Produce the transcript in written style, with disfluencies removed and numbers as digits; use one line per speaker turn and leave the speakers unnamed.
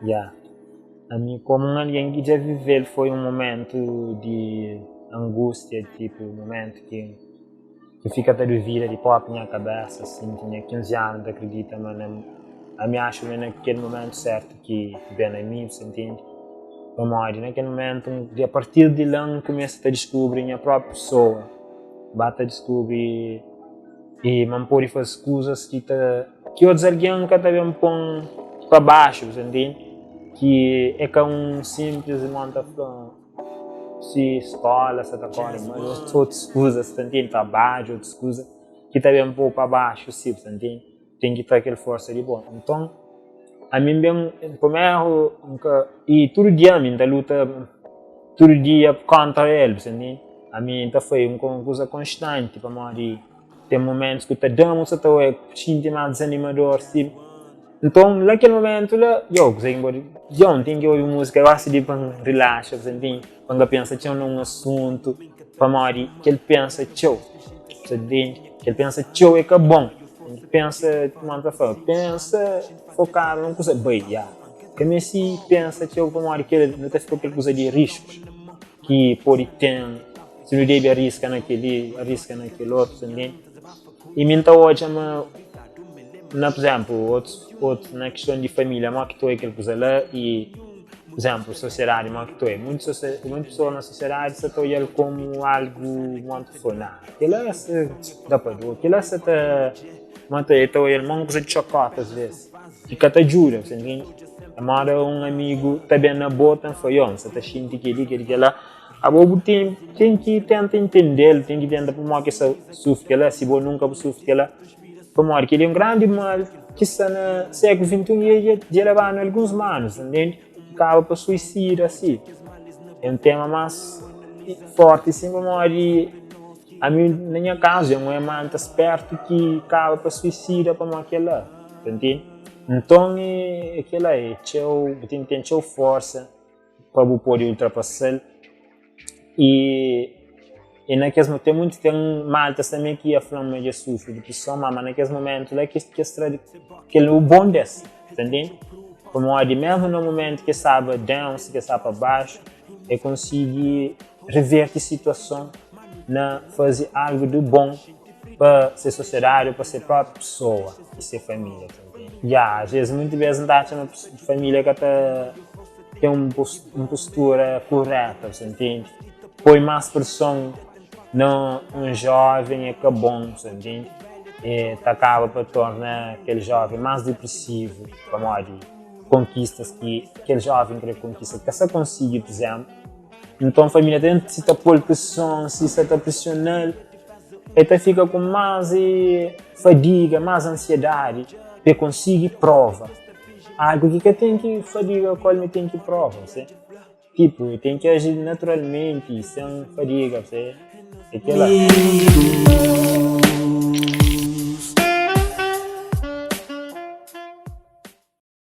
Yeah. A mim, como alguém que já viveu, foi um momento de angústia, tipo, um momento que fica até de vida, tipo, a minha cabeça, assim, tinha 15 anos, acredita, mas a mim acho que naquele momento certo que vem a mim, você entende? Vamos naquele momento, a partir de lá, começa a descobrir a minha própria pessoa, bata a descobrir e não pode fazer coisas que outros alguém nunca também põem para baixo, você entende? Que é que um simples monta se escola, essa coisa, mas outras coisas, você entende? Trabalho, outras coisas que também põem para baixo, você entende? Tem que ter aquela força de bom. Então, a mim bem, primeiro, e todo dia a mim da luta, todo dia contra ele, você entende? A mim foi uma coisa constante, para mim, tem momentos que te damos, você sente mais desanimador, sim. Então, naquele momento, eu tenho que ouvir música, eu gosto de relaxar, você entende? Quando eu penso que é um assunto, para mim, que ele pensa, tchau, você entende? Que ele pensa, tchau, é que é bom. Pensa, pensa, focar numa coisa bem, que se pensa, tchau, para mim, que ele não está ficando aquela coisa de riscos, que pode ter, se não deve arriscar naquele outro, você entende? E então hoje, por exemplo, outros na questão de família, mas que estou aquele coisa lá e, por exemplo, sociedade, mas que estou muitas pessoas na sociedade se estou ele como algo muito fonar. Aquilo é dá para ver, aquilo é se estou ele uma coisa de chocolate às vezes, que te ajuda, você entende? Amara amigo também na bota foi você está sentindo que lá a bobo tem que tentar entender, tem que tentar por mais que sofre que lá, se você nunca sofre que lá. Como que ele é um grande mal que está no século XXI e já leva alguns anos, entende? Acaba para suicídio, assim. É um tema mais forte, assim, como a mim, na minha casa, é muito esperto que acaba para suicídio para aquela, entende? Então, aquela tem que ter força para poder ultrapassar e naqueles tem muito tem maltas também que a flama de sofre de pessoa, mas naqueles momentos lá que é o bom desse, entende? Como de mesmo no momento que sabe dance, que sabe baixo, é conseguir reverter a situação, na fazer algo de bom para ser sociedade, para ser própria pessoa e ser família também. Às vezes muitas vezes não dá uma família que tem uma postura correta, você entende? Põe mais pressão um jovem é que é bom, entende? E acaba para tornar aquele jovem mais depressivo, como a de conquistas que aquele jovem quer conquistar, que se consegue, por exemplo. Então a família tem que se pôr pressão, se está pressionando, ele fica com mais fadiga, mais ansiedade, para conseguir prova. Algo que tem que fadiga, qual me tem que prova, você? Tipo, tem que agir naturalmente, sem fadiga, você? Aquela.